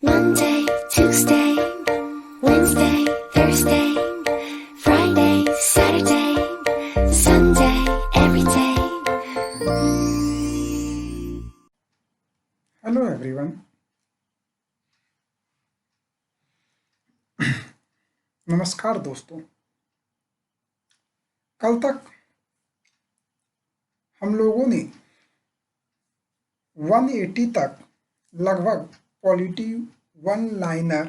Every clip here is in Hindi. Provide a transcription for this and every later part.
Monday, Tuesday, Wednesday, Thursday, Friday, Saturday, Sunday, every day. Hello everyone. नमस्कार दोस्तों। कल तक हम लोगों ने 180 तक लगभग पॉलिटी वन लाइनर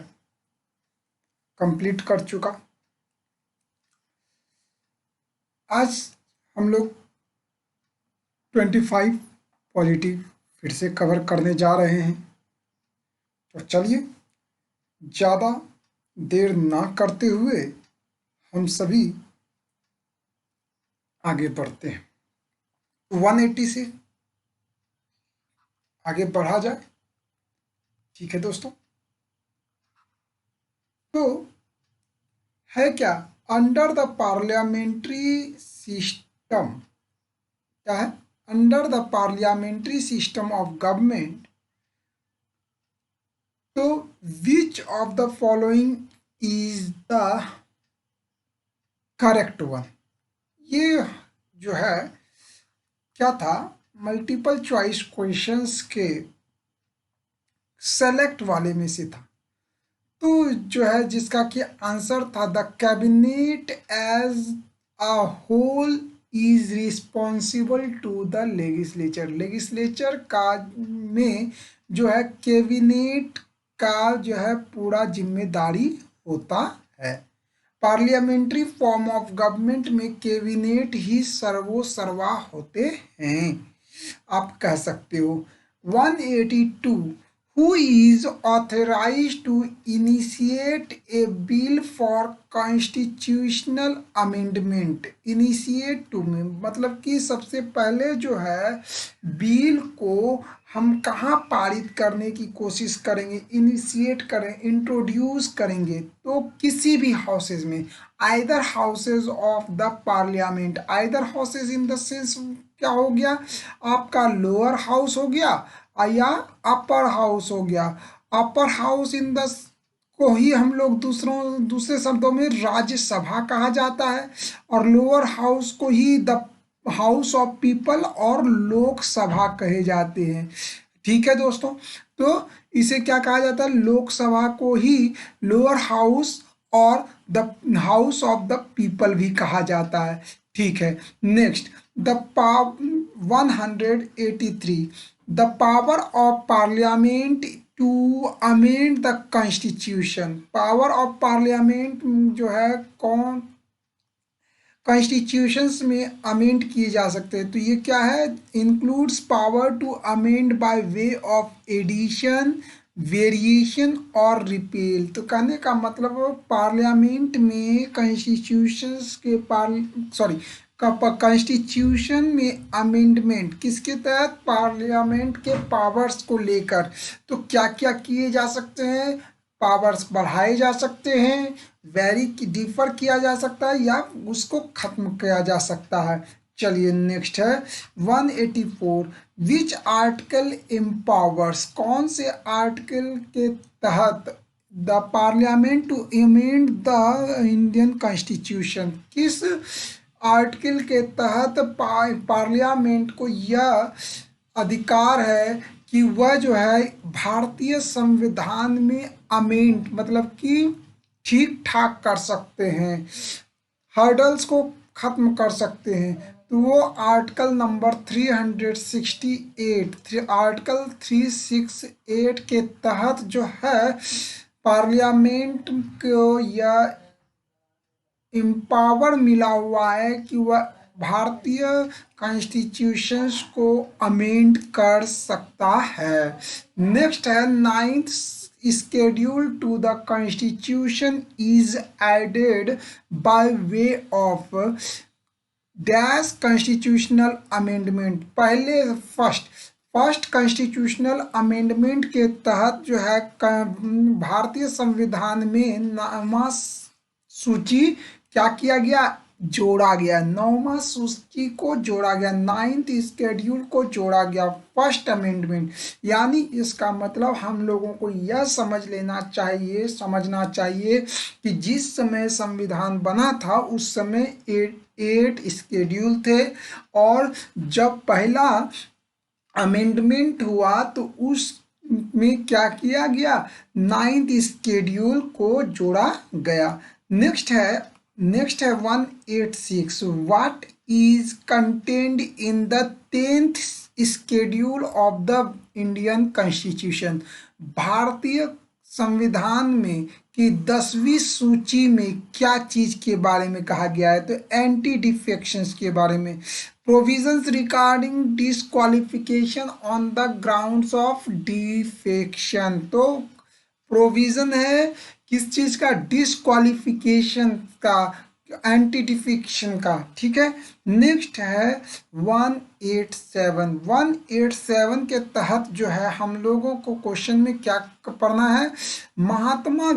कंप्लीट कर चुका। आज हम लोग 25 पॉलिटी फिर से कवर करने जा रहे हैं। तो चलिए ज़्यादा देर ना करते हुए हम सभी आगे बढ़ते हैं। 180 से आगे बढ़ा जाए। ठीक है दोस्तों। तो है क्या, अंडर द पार्लियामेंट्री सिस्टम, क्या है, under the parliamentary system of government, तो which of the following is the correct one. ये जो है क्या था, मल्टीपल चॉइस क्वेश्चंस के सेलेक्ट वाले में से था। तो जो है जिसका कि आंसर था, the cabinet as a whole is responsible to the legislature. Legislature का में जो है कैबिनेट का जो है पूरा जिम्मेदारी होता है। पार्लियामेंट्री फॉर्म ऑफ गवर्नमेंट में कैबिनेट ही सर्वा होते हैं, आप कह सकते हो। 182, who is authorized to initiate a bill for constitutional amendment। initiate to में मतलब कि सबसे पहले जो है बिल को हम कहाँ पारित करने की कोशिश करेंगे, इनिशिएट करें, इंट्रोड्यूस करेंगे, तो किसी भी हाउसेज में, either houses of the parliament, either houses in the sense क्या हो गया आपका, लोअर हाउस हो गया या अपर हाउस हो गया। अपर हाउस इन द को ही हम लोग दूसरे शब्दों में राज्यसभा कहा जाता है, और लोअर हाउस को ही द हाउस ऑफ पीपल और लोकसभा कहे जाते हैं। ठीक है दोस्तों। तो इसे क्या कहा जाता है, लोकसभा को ही लोअर हाउस और the house of the people भी कहा जाता है। ठीक है। Next, the 183, the power of parliament to amend the constitution. Power of parliament जो है कौन कॉन्स्टिट्यूशंस में अमेंड किए जा सकते हैं। तो ये क्या है, includes power to amend by way of addition, variation और रिपेल। तो कहने का मतलब पार्लियामेंट में कॉन्स्टिट्यूशंस के कॉन्स्टिट्यूशन में अमेंडमेंट किसके तहत, पार्लियामेंट के पावर्स को लेकर। तो क्या क्या किए जा सकते हैं, पावर्स बढ़ाए जा सकते हैं, वेरी डिफर किया जा सकता है, या उसको खत्म किया जा सकता है। चलिए नेक्स्ट है 184, विच आर्टिकल एम्पावर्स। कौन से आर्टिकल के तहत the parliament to amend the Indian constitution. किस आर्टिकल के तहत पार्लियामेंट को यह अधिकार है कि वह जो है भारतीय संविधान में अमेंड मतलब कि ठीक ठाक कर सकते हैं, हर्डल्स को खत्म कर सकते हैं। तो वो आर्टिकल नंबर 368, आर्टिकल 368 के तहत जो है पार्लियामेंट को यह एम्पावर मिला हुआ है कि वह भारतीय कॉन्स्टिट्यूशंस को अमेंड कर सकता है। नेक्स्ट है 9th schedule to the constitution is added by way of dash constitutional amendment। पहले फर्स्ट कॉन्स्टिट्यूशनल अमेंडमेंट के तहत जो है भारतीय संविधान में नामा सूची क्या किया गया, जोड़ा गया, 9वां सूची को जोड़ा गया, 9th स्केड्यूल को जोड़ा गया, फर्स्ट अमेंडमेंट। यानी इसका मतलब हम लोगों को यह समझना चाहिए कि जिस समय संविधान बना था उस समय 8 स्केड्यूल थे, और जब पहला अमेंडमेंट हुआ तो उस में क्या किया गया, 9th स्केड्यूल को जोड़ा गया। नेक्स्ट है 186, what is contained in the 10th schedule of the Indian constitution. भारतीय संविधान में कि 10वीं सूची में क्या चीज के बारे में कहा गया है, तो एंटी डिफेक्शंस के बारे में, provisions regarding disqualification on the grounds of defection. तो प्रोविजन है किस चीज का, डिस्क्वालिफिकेशन का, एंटी डिफेक्शन का, ठीक है। नेक्स्ट है 187 के तहत जो है हम लोगों को क्वेश्चन में क्या पढ़ना है, Mahatma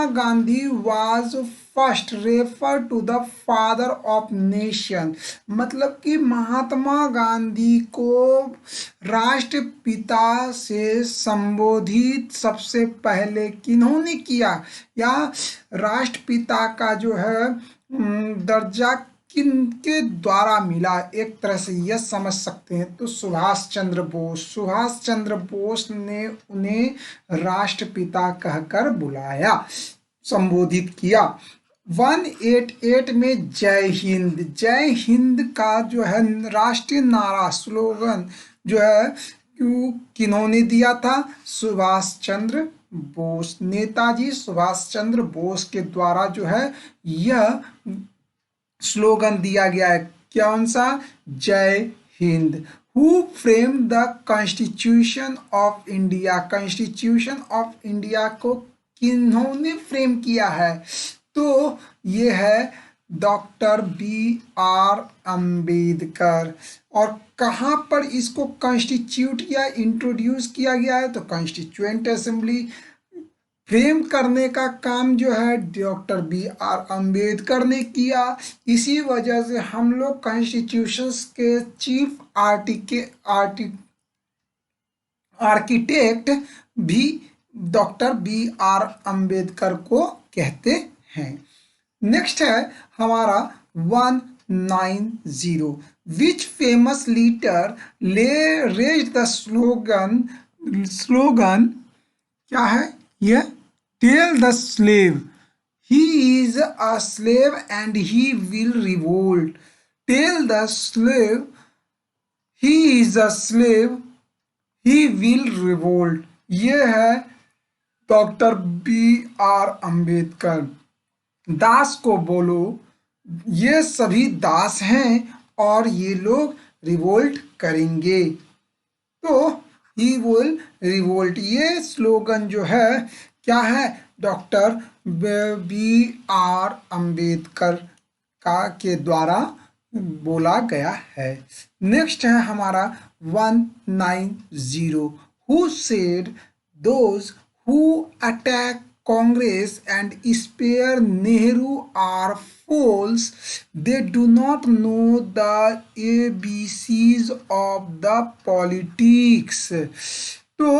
Gandhi was first refer to the father of nation. मतलब कि महात्मा गांधी को राष्ट्रपिता से संबोधित सबसे पहले किन्होंने किया, या राष्ट्रपिता का जो है दर्जा किनके द्वारा मिला, एक तरह से यह समझ सकते हैं, तो सुभाष चंद्र बोस ने उन्हें राष्ट्रपिता कहकर बुलाया, संबोधित किया। 188 में जय हिंद का जो है राष्ट्रीय नारा, स्लोगन जो है किन्होंने दिया था, नेताजी सुभाष चंद्र बोस के द्वारा जो है यह स्लोगन दिया गया है, कौन सा, जय Hind. Who frame the constitution of India, constitution of India को किन्होंने फ्रेम किया है, तो ये है डॉक्टर B.R. अम्बेडकर। और कहाँ पर इसको कॉन्स्टिट्यूट या इंट्रोड्यूस किया गया है, तो कॉन्स्टिट्यूएंट असेंबली। फ्रेम करने का काम जो है डॉक्टर B.R. अम्बेडकर ने किया। इसी वजह से हम लोग कॉन्स्टिट्यूशंस के चीफ आर्किटेक्ट भी डॉक्टर B.R. अम्बेडकर को कहते हैं। नेक्स्ट है हमारा 190, which famous leader raise the slogan क्या है यह, tell the slave he is a slave and he will revolt, tell the slave he is a slave he will revolt। ये है डॉक्टर B.R. अम्बेडकर। दास को बोलो, ये सभी दास हैं और ये लोग रिवोल्ट करेंगे, तो ही विल रिवोल्ट। ये स्लोगन जो है क्या है, डॉक्टर B.R. अम्बेडकर के द्वारा बोला गया है। नेक्स्ट है हमारा 190, who said those who attack Congress and spare Nehru are fools. They do not know the ABCs of the politics। तो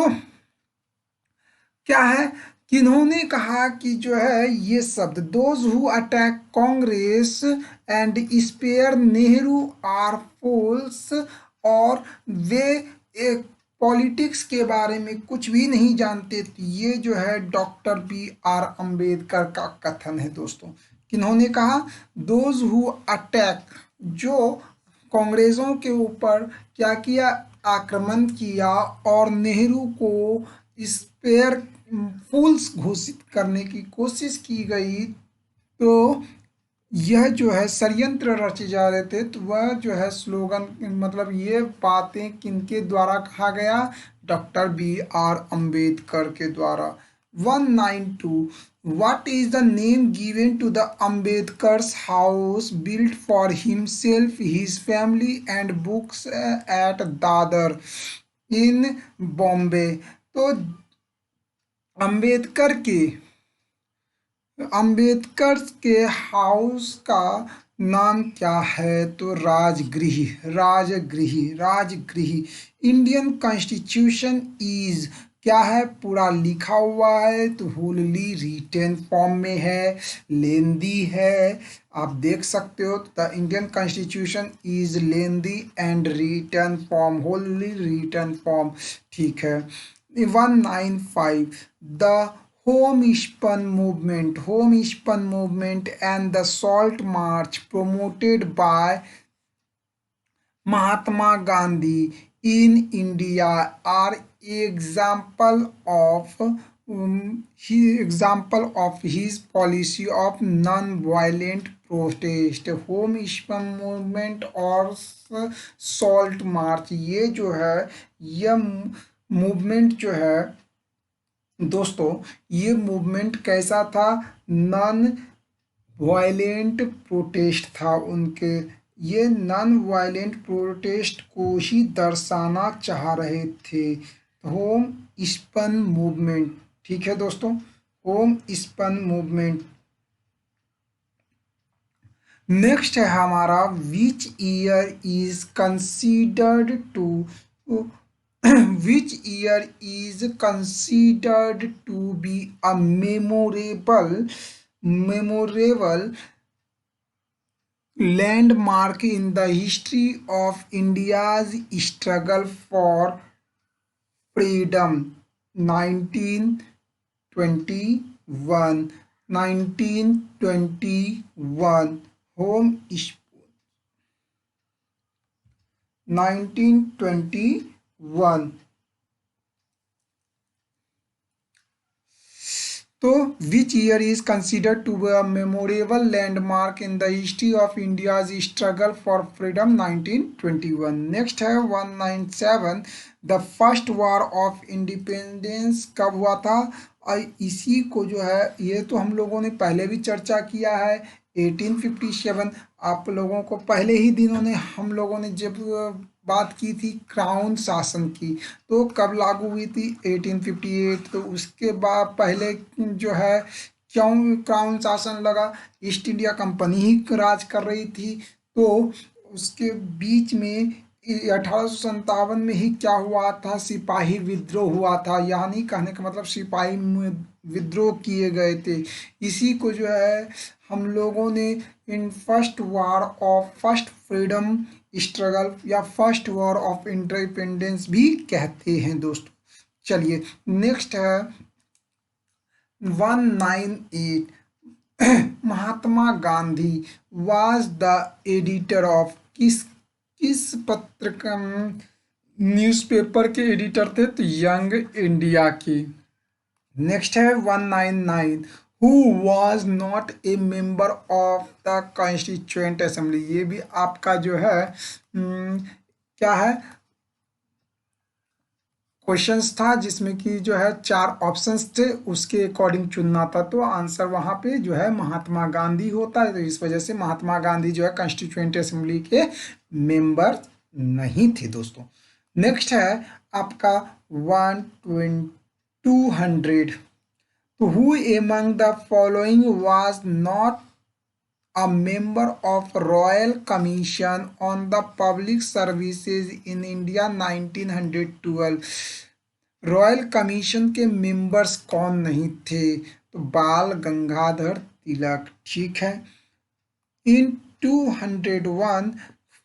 क्या है, किन्होंने कहा कि जो है ये शब्द, those who attack Congress and spare Nehru are fools, और वे एक पॉलिटिक्स के बारे में कुछ भी नहीं जानते। ये जो है डॉक्टर B.R. अम्बेडकर का कथन है दोस्तों। किन्होंने कहा, दोज हु अटैक, जो कांग्रेसों के ऊपर क्या किया, आक्रमण किया, और नेहरू को स्पेयर फूल्स घोषित करने की कोशिश की गई, तो यह जो है षड्यंत्र रचे जा रहे थे, तो वह जो है स्लोगन, मतलब ये बातें किनके द्वारा कहा गया, डॉक्टर B.R. अम्बेडकर के द्वारा। 192, what is the name given to the Ambedkar's house built for himself, his family and books at Dadar in Bombay. तो अम्बेडकर के अंबेडकर के हाउस का नाम क्या है? तो Rajgriha, Rajgriha, Rajgriha. Indian constitution is क्या है? पूरा लिखा हुआ है, तो होलली रिटन फॉर्म में है, लेंदी है, आप देख सकते हो। The Indian constitution is lengthy and written form, wholly written form, ठीक है। 195 द homespun movement and the salt march promoted by Mahatma Gandhi in India are example of his policy of non-violent protest। homespun movement और salt march, ये जो है, यह मूवमेंट जो है दोस्तों, ये मूवमेंट कैसा था? नॉन वायलेंट प्रोटेस्ट था उनके। ये नॉन वायलेंट प्रोटेस्ट को ही दर्शाना चाह रहे थे। होम स्पन मूवमेंट, ठीक है दोस्तों, होम स्पन मूवमेंट। नेक्स्ट है हमारा, which year is considered to which year is considered to be a memorable landmark in the history of India's struggle for freedom? 1921, 1921 home 1921। तो which year is considered to be a memorable landmark in the history of India's struggle for freedom? 1921। Next है 197 the first war of independence कब हुआ था? और इसी को जो है, ये तो हम लोगों ने पहले भी चर्चा किया है, 1857। आप लोगों को पहले ही दिनों ने हम लोगों ने जब बात की थी क्राउन शासन की, तो कब लागू हुई थी? 1858। तो उसके बाद पहले जो है क्यों क्राउन शासन लगा? ईस्ट इंडिया कंपनी ही राज कर रही थी। तो उसके बीच में 1857 में ही क्या हुआ था? सिपाही विद्रोह हुआ था, यानी कहने का मतलब सिपाही विद्रोह किए गए थे। इसी को जो है हम लोगों ने इन first war of first freedom struggle या फर्स्ट वॉर ऑफ इंडिपेंडेंस भी कहते हैं दोस्तों। चलिए नेक्स्ट है 198 Mahatma Gandhi was the editor of किस पत्र का न्यूज़पेपर के एडिटर थे? तो यंग इंडिया के। नेक्स्ट है 199 who was not a member of the constituent assembly. ये भी आपका जो है क्या है, क्वेश्चंस था, जिसमें कि जो है 4 ऑप्शंस थे, उसके अकॉर्डिंग चुनना था। तो आंसर वहाँ पे जो है महात्मा गांधी होता है। तो इस वजह से महात्मा गांधी जो है कॉन्स्टिट्यूएंट असेंबली के मेंबर नहीं थे दोस्तों। नेक्स्ट है आपका 200 तो who among the following was not a member of Royal Commission on the Public Services in India 1912? Royal commission के मेंबर्स कौन नहीं थे? तो बाल गंगाधर तिलक, ठीक है। इन 201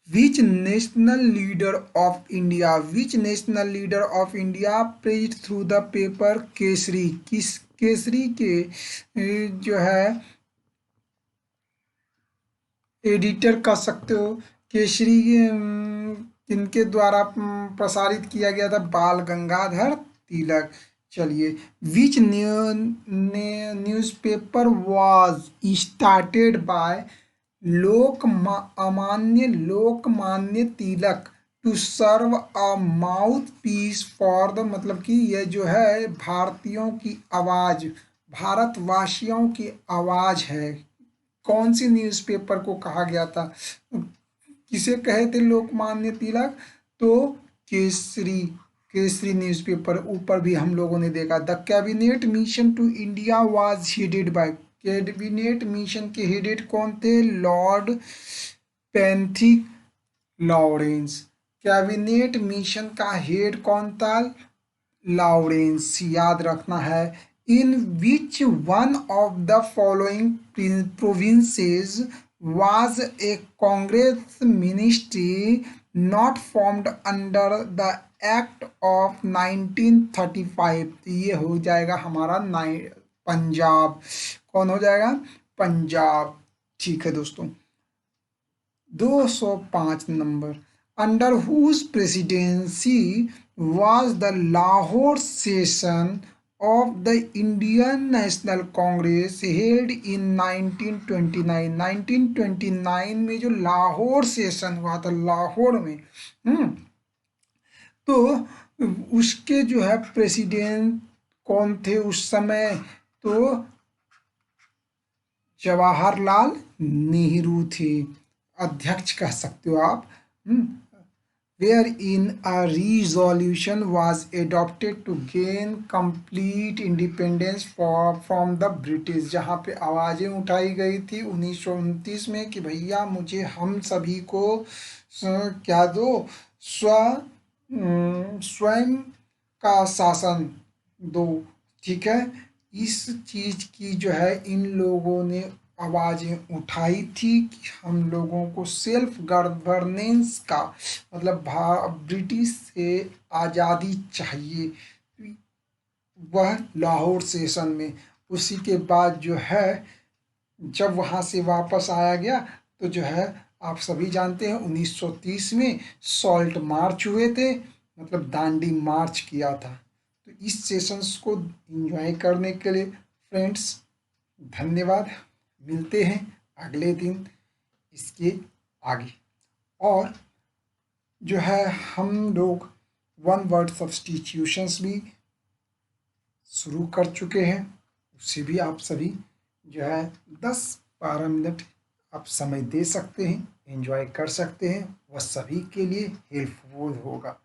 which national leader of India preached through the paper Kesari? किस केसरी के जो है एडिटर कह सकते हो, केसरी किनके द्वारा प्रसारित किया गया था? बाल गंगाधर तिलक। चलिए, which newspaper was started by Lokmanya Tilak to serve a mouthpiece for the, मतलब कि यह जो है भारतीयों की आवाज़, भारतवासियों की आवाज़ है। कौन सी न्यूज़पेपर को कहा गया था? किसे कहे थे लोकमान्य तिलक? तो केसरी न्यूज़पेपर। ऊपर भी हम लोगों ने देखा the cabinet mission to India was headed by, cabinet mission के हेडेड कौन थे? Lord Pethick Lawrence. Cabinet mission का हेड कौन था? लॉरेंस, याद रखना है। In which one of the following provinces was a Congress ministry not formed under the Act of 1935? ये हो जाएगा हमारा पंजाब। कौन हो जाएगा? पंजाब। ठीक है दोस्तों, 205 number. Under whose presidency was the Lahore session of the Indian National Congress held in 1929? 1929 में जो लाहौर सेशन हुआ था लाहौर में, तो उसके जो है प्रेसिडेंट कौन थे उस समय? तो जवाहरलाल नेहरू थे, अध्यक्ष कह सकते हो आप। wherein a resolution was adopted to gain complete independence from the British, जहाँ पे आवाज़ें उठाई गई थी 1929 में कि भैया मुझे हम सभी को क्या दो, स्वयं का शासन दो। ठीक है, इस चीज़ की जो है इन लोगों ने आवाज़ें उठाई थी कि हम लोगों को सेल्फ गवर्नेंस का मतलब ब्रिटिश से आज़ादी चाहिए, वह लाहौर सेशन में। उसी के बाद जो है जब वहाँ से वापस आया गया तो जो है आप सभी जानते हैं 1930 में सॉल्ट मार्च हुए थे, मतलब दांडी मार्च किया था। तो इस सेशंस को एंजॉय करने के लिए फ्रेंड्स धन्यवाद। मिलते हैं अगले दिन इसके आगे। और जो है हम लोग वन वर्ड सब्स्टिट्यूशंस भी शुरू कर चुके हैं, उससे भी आप सभी जो है 10-12 मिनट आप समय दे सकते हैं, एंजॉय कर सकते हैं, वह सभी के लिए हेल्पफुल होगा।